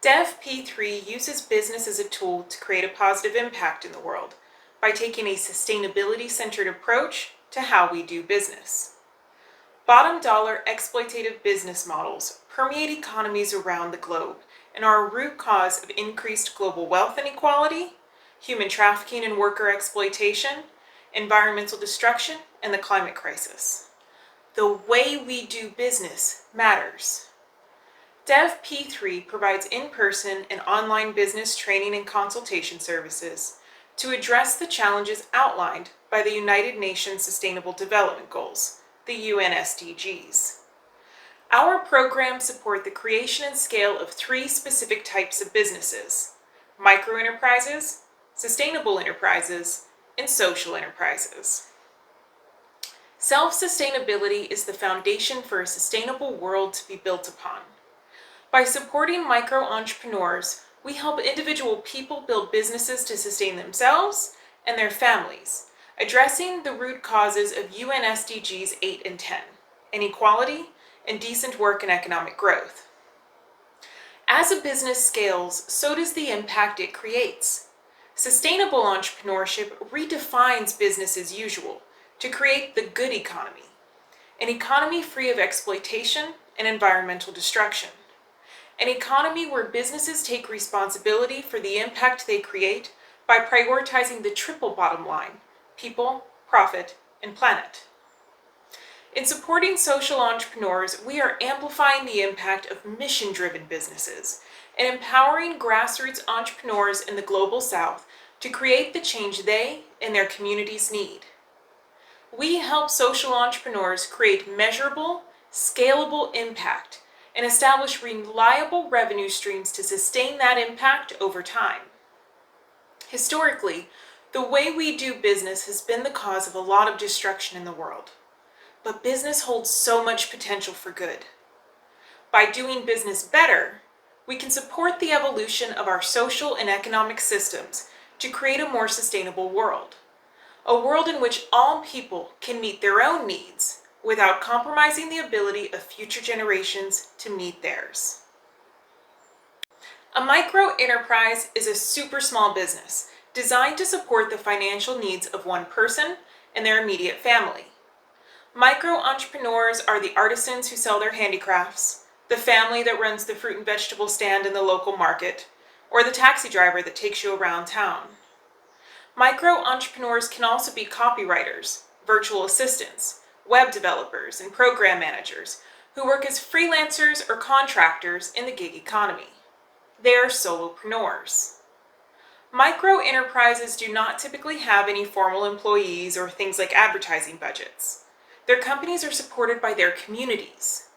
DevP3 uses business as a tool to create a positive impact in the world by taking a sustainability-centered approach to how we do business. Bottom-dollar exploitative business models permeate economies around the globe and are a root cause of increased global wealth inequality, human trafficking and worker exploitation, environmental destruction, and the climate crisis. The way we do business matters. DevP3 provides in-person and online business training and consultation services to address the challenges outlined by the United Nations Sustainable Development Goals, the UN SDGs. Our programs support the creation and scale of 3 specific types of businesses: microenterprises, sustainable enterprises, and social enterprises. Self-sustainability is the foundation for a sustainable world to be built upon. By supporting micro-entrepreneurs, we help individual people build businesses to sustain themselves and their families, addressing the root causes of UN SDGs 8 and 10, inequality, and decent work and economic growth. As a business scales, so does the impact it creates. Sustainable entrepreneurship redefines business as usual to create the good economy, an economy free of exploitation and environmental destruction. An economy where businesses take responsibility for the impact they create by prioritizing the triple bottom line: people, profit, and planet. In supporting social entrepreneurs, we are amplifying the impact of mission-driven businesses and empowering grassroots entrepreneurs in the global south to create the change they and their communities need. We help social entrepreneurs create measurable, scalable impact and establish reliable revenue streams to sustain that impact over time. Historically, the way we do business has been the cause of a lot of destruction in the world. But business holds so much potential for good. By doing business better, we can support the evolution of our social and economic systems to create a more sustainable world. A world in which all people can meet their own needs without compromising the ability of future generations to meet theirs. A micro-enterprise is a super small business designed to support the financial needs of one person and their immediate family. Micro-entrepreneurs are the artisans who sell their handicrafts, the family that runs the fruit and vegetable stand in the local market, or the taxi driver that takes you around town. Micro-entrepreneurs can also be copywriters, virtual assistants, web developers, and program managers who work as freelancers or contractors in the gig economy. They are solopreneurs. Micro-enterprises do not typically have any formal employees or things like advertising budgets. Their companies are supported by their communities.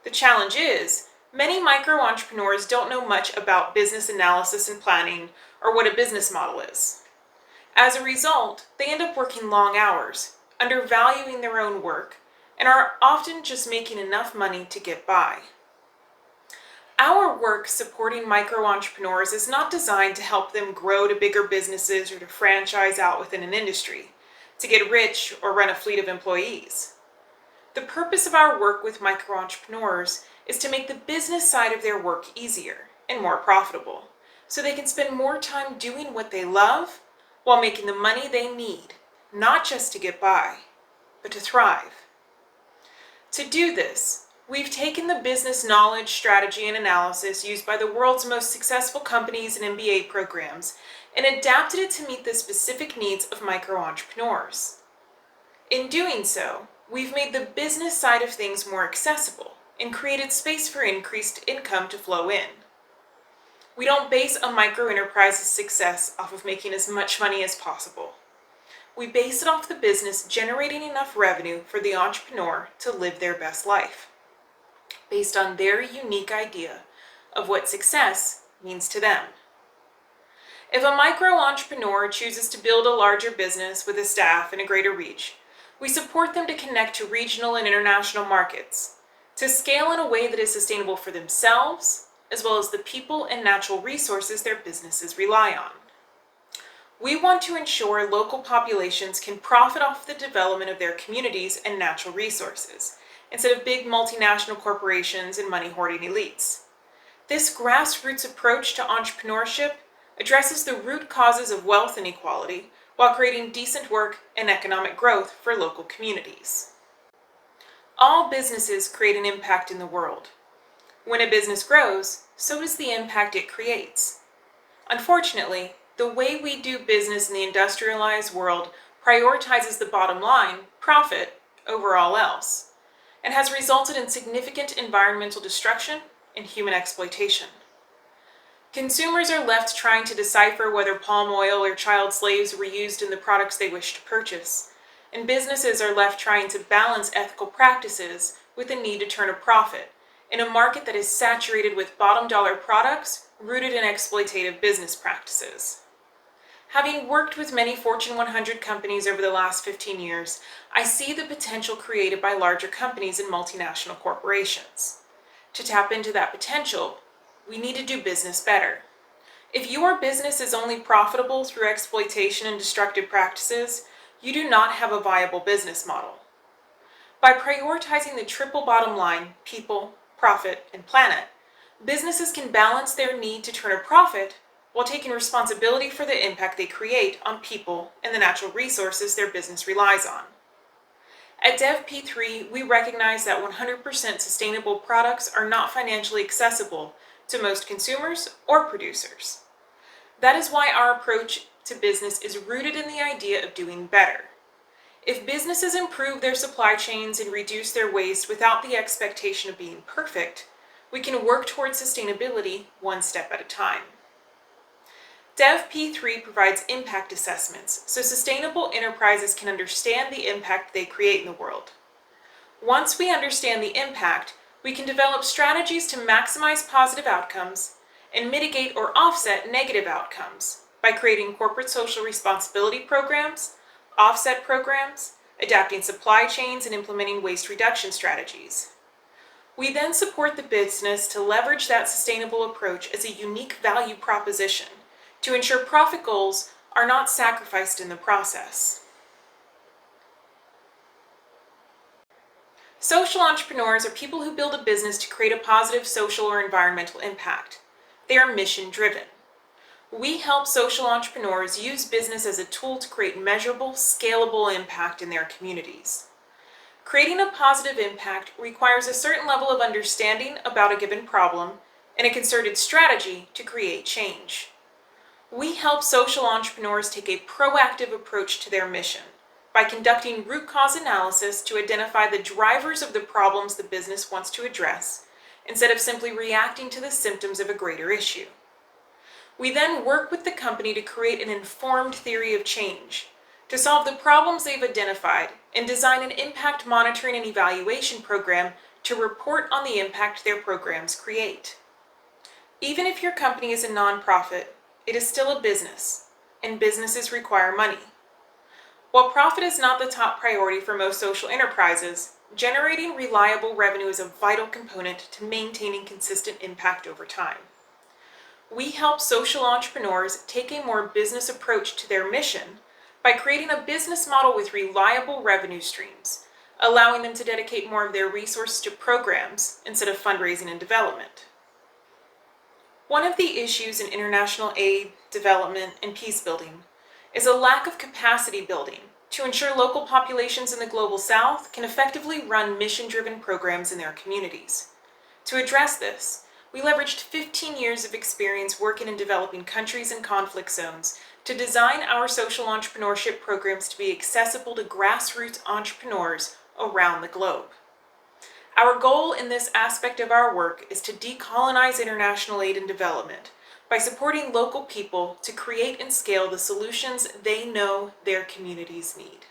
The challenge is, many micro-entrepreneurs don't know much about business analysis and planning or what a business model is. As a result, they end up working long hours, undervaluing their own work, and are often just making enough money to get by. Our work supporting micro-entrepreneurs is not designed to help them grow to bigger businesses or to franchise out within an industry, to get rich or run a fleet of employees. The purpose of our work with micro-entrepreneurs is to make the business side of their work easier and more profitable, so they can spend more time doing what they love while making the money they need, not just to get by, but to thrive. To do this, we've taken the business knowledge, strategy, and analysis used by the world's most successful companies and MBA programs and adapted it to meet the specific needs of micro-entrepreneurs. In doing so, we've made the business side of things more accessible and created space for increased income to flow in. We don't base a micro-enterprise's success off of making as much money as possible. We base it off the business generating enough revenue for the entrepreneur to live their best life, based on their unique idea of what success means to them. If a micro-entrepreneur chooses to build a larger business with a staff and a greater reach, we support them to connect to regional and international markets, to scale in a way that is sustainable for themselves, as well as the people and natural resources their businesses rely on. We want to ensure local populations can profit off the development of their communities and natural resources, instead of big multinational corporations and money-hoarding elites. This grassroots approach to entrepreneurship addresses the root causes of wealth inequality while creating decent work and economic growth for local communities. All businesses create an impact in the world. When a business grows, so does the impact it creates. Unfortunately, the way we do business in the industrialized world prioritizes the bottom line, profit, over all else, and has resulted in significant environmental destruction and human exploitation. Consumers are left trying to decipher whether palm oil or child slaves were used in the products they wish to purchase, and businesses are left trying to balance ethical practices with the need to turn a profit in a market that is saturated with bottom dollar products rooted in exploitative business practices. Having worked with many Fortune 100 companies over the last 15 years, I see the potential created by larger companies and multinational corporations. To tap into that potential, we need to do business better. If your business is only profitable through exploitation and destructive practices, you do not have a viable business model. By prioritizing the triple bottom line, people, profit, and planet, businesses can balance their need to turn a profit while taking responsibility for the impact they create on people and the natural resources their business relies on. At DevP3, we recognize that 100% sustainable products are not financially accessible to most consumers or producers. That is why our approach to business is rooted in the idea of doing better. If businesses improve their supply chains and reduce their waste without the expectation of being perfect, we can work towards sustainability one step at a time. DevP3 provides impact assessments so sustainable enterprises can understand the impact they create in the world. Once we understand the impact, we can develop strategies to maximize positive outcomes and mitigate or offset negative outcomes by creating corporate social responsibility programs, offset programs, adapting supply chains, and implementing waste reduction strategies. We then support the business to leverage that sustainable approach as a unique value proposition to ensure profit goals are not sacrificed in the process. Social entrepreneurs are people who build a business to create a positive social or environmental impact. They are mission-driven. We help social entrepreneurs use business as a tool to create measurable, scalable impact in their communities. Creating a positive impact requires a certain level of understanding about a given problem and a concerted strategy to create change. We help social entrepreneurs take a proactive approach to their mission by conducting root cause analysis to identify the drivers of the problems the business wants to address, instead of simply reacting to the symptoms of a greater issue. We then work with the company to create an informed theory of change, to solve the problems they've identified, and design an impact monitoring and evaluation program to report on the impact their programs create. Even if your company is a nonprofit, it is still a business, and businesses require money. While profit is not the top priority for most social enterprises, generating reliable revenue is a vital component to maintaining consistent impact over time. We help social entrepreneurs take a more business approach to their mission by creating a business model with reliable revenue streams, allowing them to dedicate more of their resources to programs instead of fundraising and development. One of the issues in international aid, development, and peace building is a lack of capacity building to ensure local populations in the Global South can effectively run mission-driven programs in their communities. To address this, we leveraged 15 years of experience working in developing countries and conflict zones to design our social entrepreneurship programs to be accessible to grassroots entrepreneurs around the globe. Our goal in this aspect of our work is to decolonize international aid and development by supporting local people to create and scale the solutions they know their communities need.